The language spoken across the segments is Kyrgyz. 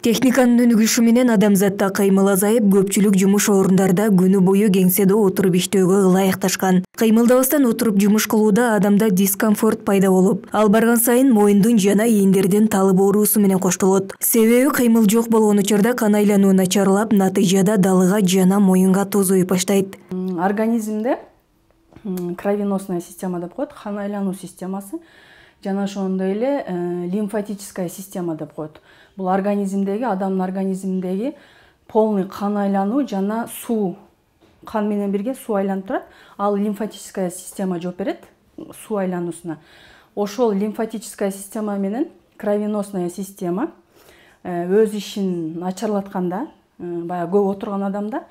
Техниканын өнүгүшү менен адамзатта кыймыл азайып, көпчүлүк жумуш орундарда күнү бою кеңседе отуруп иштөөгө ылайыкташкан. Кыймылдабастан отуруп жумуш кылууда адамда дискомфорт пайда болуп, ал барган сайын моюндун жана ийиндердин талып оорусу менен коштолот. Себеби кыймыл жок болгон учурда кан айлануу начарлап, натыйжада далыга жана моюнга туз уюп баштайт. Организмде кровеносная система деп коет, кан айлануу системасы жана ошондой эле лимфатическая система деп коет. Бул организмдеги, адамдын организминдеги полный кан айлануу жана суу, кан менен бирге суу айланып турат. Ал лимфатическая система жооп берет суу айлануусуна. Ошол лимфатическая система менен кровеносная система өз ишин начарлатканда, баягы көп отурган адамда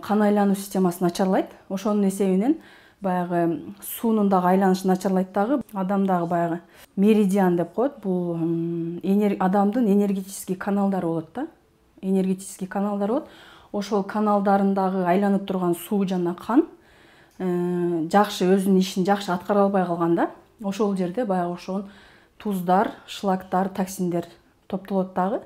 кан айлануу системасы начарлайт. Ошонун эсебинен баягы суунун дагы айланышы начарлайт дагы. Адам дагы баягы меридиан деп коет. Бул адамдын энергетический каналдары болот да. Энергетический каналдар болот. Ошол каналдарындагы айланып турган суу жана кан жакшы өзүнүн ишин жакшы аткара албай калганда, ошол жерде баягы ошол туздар, шлактар, токсиндер топтолот дагы.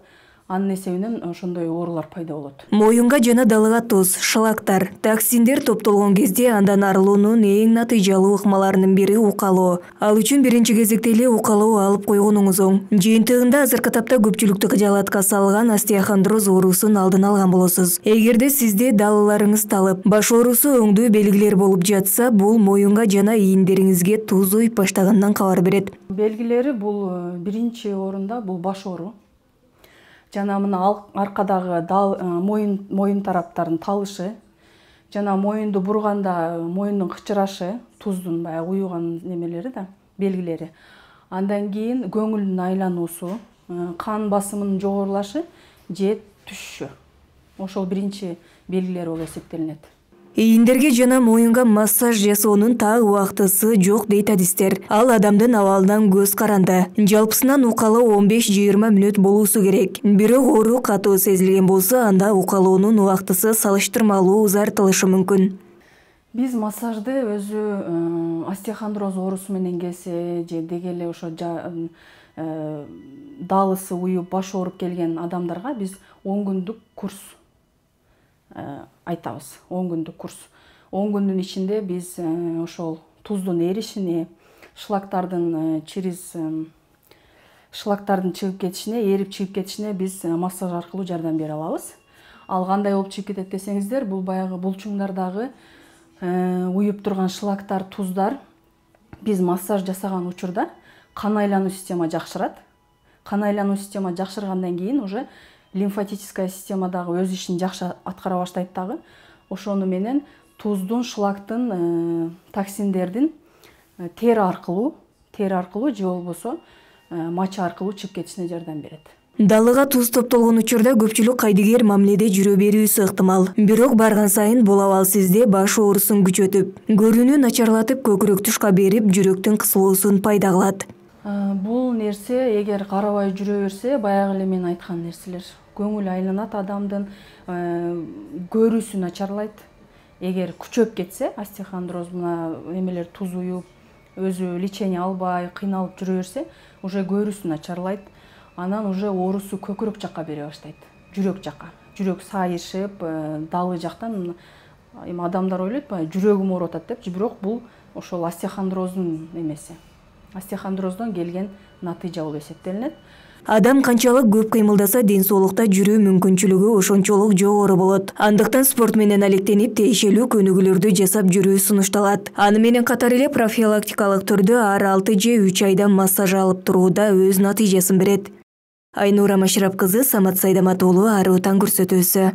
Анын эсебинен ошондой оорулар пайда болот. Моюнга жана далыга туз, шлактар, токсиндер топтолгон кезде андан арылуунун эң натыйжалуу ыкмаларынын бири укалоо. Ал үчүн биринчи кезекте эле укалоо алып койгонуңуз оң. Жыйынтыгында азыркы тапта көпчүлүктү кыжаалатка салган остеохондроз оорусун алдын алган болосуз. Эгерде сизде далыларыңыз талып, баш оорусу өңдүү белгилер болуп жатса, бул моюнга жана ийиндериңизге туз уюп баштагандан кабар берет. Белгилери бул биринчи орунда бул баш оору. Жана мына аркадагы моюн тараптардын талышы, жана моюнду бурганда моюндун кычырашы, туздун баягы уюган немелери да, белгилери. Андан кийин көңүлдүн айлануусу, кан басымынын жогорулашы же түшүшү. Ошол биринчи белгилер болуп эсептелинет. Ийиндерге жана моюнга массаж жасоонун так убактысы жок дейт адистер. Ал адамдын абалынан көз каранды. Жалпысынан укалоо 15-20 мүнөт болуусу керек. Бирок оору катуу сезилген болсо, анда укалоонун убактысы салыштырмалуу узартылышы мүмкүн. Биз массажды өзү остеохондроз оорусу менен келсе, же деги эле ошо далысы уюп, баш ооруп келген адамдарга биз 10 күндүк курс айтабыз. 10 күндүк курс. 10 күндүн ичинде биз ошол туздун эришине, шлактардын чыгып кетишине, эрип чыгып кетишине биз массаж аркылуу жардам бере алабыз. Ал кандай болуп чыгып кетет десеңиздер, бул баягы булчуңдардагы уюп турган шлактар, туздар биз массаж жасаган учурда кан айлануу система жакшырат. Кан айлануу система жакшыргандан кийин уже лимфатическая система дагы өз ишин жакшы аткара баштайт дагы. Ошону менен туздун, шлактын, токсиндердин тери аркылуу же болбосо мача аркылуу чыгып кетишине жардам берет. Далыга туз топтолгон учурда көпчүлүк кайдыгер мамиледе жүрө берүүсү ыктымал. Бирок барган сайын бул абал сизде баш оорусун күчөтүп, көрүүнү начарлатып, көкүрөк тушка берип, жүрөктүн кысылуусун пайда кылат. Бул нерсе эгер карабай жүрө берсе, баягы эле мен айткан нерселер. Көңүл айланат адамдын, көрүүсү начарлайт. Эгер күчөп кетсе, остеохондроз мына эмелер туз уюп, өзү лечение албай, кыйналып жүрө берсе, уже көрүүсү начарлайт. Анан уже оорусу көкүрөк жакка бере баштайт. Жүрөк жакка. Жүрөк сайышып, далы жактан адамдар ойлойт, жүрөгүм ооруп атат деп, бирок бул ошол остеохондроздун эмеси. Остеохондроздон келген натыйжа болуп эсептелинет. Адам канчалык көп кыймылдаса, ден соолукта жүрүү мүмкүнчүлүгү ошончолук жогору болот. Андыктан спорт менен алектенип, тиешелүү көнүгүүлөрдү жасап жүрүү сунушталат. Аны менен катар эле профилактикалык түрдө ар 6 же 3 айда массаж алып туруу да өз натыйжасын берет. Айнура Маширап кызы, Самат Сайдамат уулу, Ары Отан көрсөтүүсү.